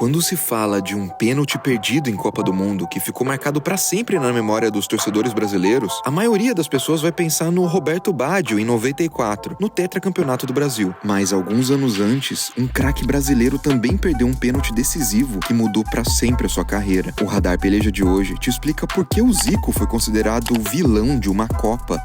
Quando se fala de um pênalti perdido em Copa do Mundo que ficou marcado para sempre na memória dos torcedores brasileiros, a maioria das pessoas vai pensar no Roberto Baggio em 94, no tetracampeonato do Brasil. Mas alguns anos antes, um craque brasileiro também perdeu um pênalti decisivo que mudou para sempre a sua carreira. O Radar Peleja de hoje te explica por que o Zico foi considerado o vilão de uma Copa.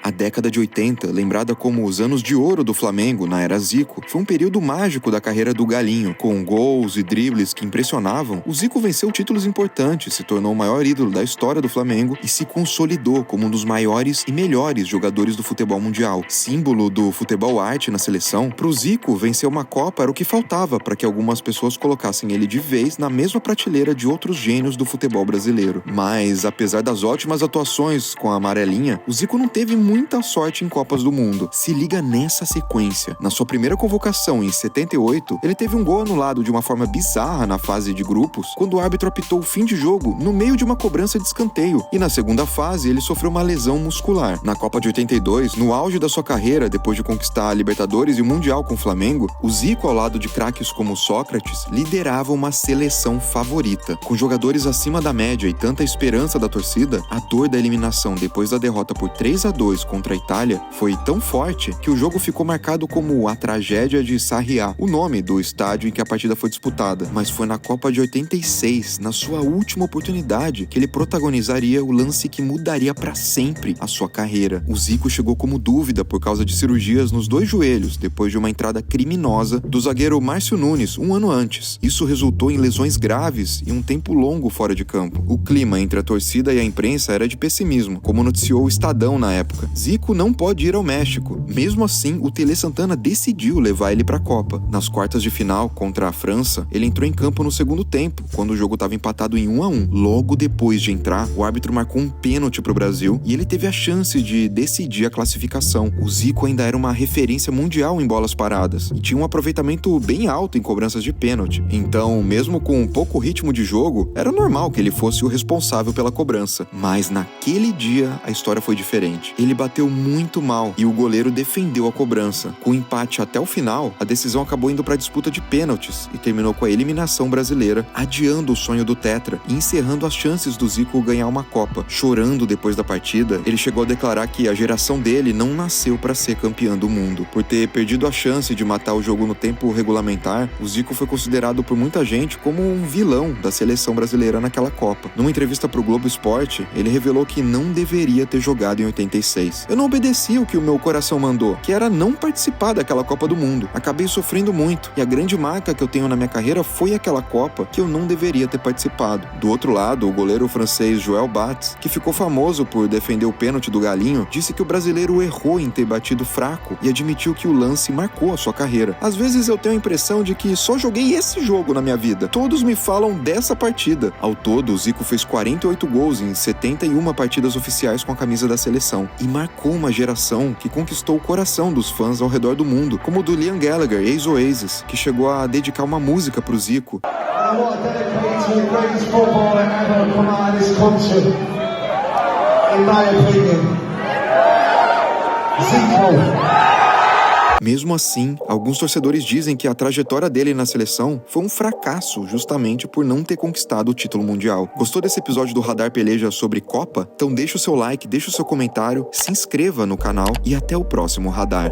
A década de 80, lembrada como os anos de ouro do Flamengo na era Zico, foi um período mágico da carreira do Galinho. Com gols e dribles que impressionavam, o Zico venceu títulos importantes, se tornou o maior ídolo da história do Flamengo e se consolidou como um dos maiores e melhores jogadores do futebol mundial. Símbolo do futebol arte na seleção, pro Zico vencer uma Copa era o que faltava para que algumas pessoas colocassem ele de vez na mesma prateleira de outros gênios do futebol brasileiro. Mas, apesar das ótimas atuações com a amarelinha, o Zico não teve muita sorte em Copas do Mundo. Se liga nessa sequência. Na sua primeira convocação, em 78, ele teve um gol anulado de uma forma bizarra na fase de grupos, quando o árbitro apitou o fim de jogo no meio de uma cobrança de escanteio. E na segunda fase, ele sofreu uma lesão muscular. Na Copa de 82, no auge da sua carreira, depois de conquistar a Libertadores e o Mundial com o Flamengo, o Zico, ao lado de craques como Sócrates, liderava uma seleção favorita. Com jogadores acima da média e tanta esperança da torcida, a dor da eliminação depois da derrota por 3-2 contra a Itália foi tão forte que o jogo ficou marcado como a tragédia de Sarriá, o nome do estádio em que a partida foi disputada. Mas foi na Copa de 86, na sua última oportunidade, que ele protagonizaria o lance que mudaria para sempre a sua carreira. O Zico chegou como dúvida por causa de cirurgias nos 2 joelhos, depois de uma entrada criminosa do zagueiro Márcio Nunes, um ano antes. Isso resultou em lesões graves e um tempo longo fora de campo. O clima entre a torcida e a imprensa era de pessimismo, como noticiou o Estadão na época. Zico não pode ir ao México. Mesmo assim, o Tele Santana decidiu levar ele para a Copa. Nas quartas de final, contra a França, ele entrou em campo no segundo tempo, quando o jogo estava empatado em 1-1. Logo depois de entrar, o árbitro marcou um pênalti para o Brasil e ele teve a chance de decidir a classificação. O Zico ainda era uma referência mundial em bolas paradas e tinha um aproveitamento bem alto em cobranças de pênalti. Então, mesmo com pouco ritmo de jogo, era normal que ele fosse o responsável pela cobrança. Mas naquele dia, a história foi diferente. Ele bateu muito mal e o goleiro defendeu a cobrança. Com o empate até o final, a decisão acabou indo para a disputa de pênaltis e terminou com a eliminação brasileira, adiando o sonho do Tetra e encerrando as chances do Zico ganhar uma Copa. Chorando depois da partida, ele chegou a declarar que a geração dele não nasceu para ser campeã do mundo. Por ter perdido a chance de matar o jogo no tempo regulamentar, o Zico foi considerado por muita gente como um vilão da seleção brasileira naquela Copa. Numa entrevista para o Globo Esporte, ele revelou que não deveria ter jogado em 86. Eu não obedeci o que o meu coração mandou, que era não participar daquela Copa do Mundo. Acabei sofrendo muito, e a grande marca que eu tenho na minha carreira foi aquela Copa que eu não deveria ter participado. Do outro lado, o goleiro francês Joël Batz, que ficou famoso por defender o pênalti do Galinho, disse que o brasileiro errou em ter batido fraco e admitiu que o lance marcou a sua carreira. Às vezes eu tenho a impressão de que só joguei esse jogo na minha vida. Todos me falam dessa partida. Ao todo, o Zico fez 48 gols em 71 partidas oficiais com a camisa da seleção e marcou uma geração que conquistou o coração dos fãs ao redor do mundo, como o do Liam Gallagher, ex-Oasis, que chegou a dedicar uma música pro Zico. Mesmo assim, alguns torcedores dizem que a trajetória dele na seleção foi um fracasso justamente por não ter conquistado o título mundial. Gostou desse episódio do Radar Peleja sobre Copa? Então deixa o seu like, deixa o seu comentário, se inscreva no canal e até o próximo Radar.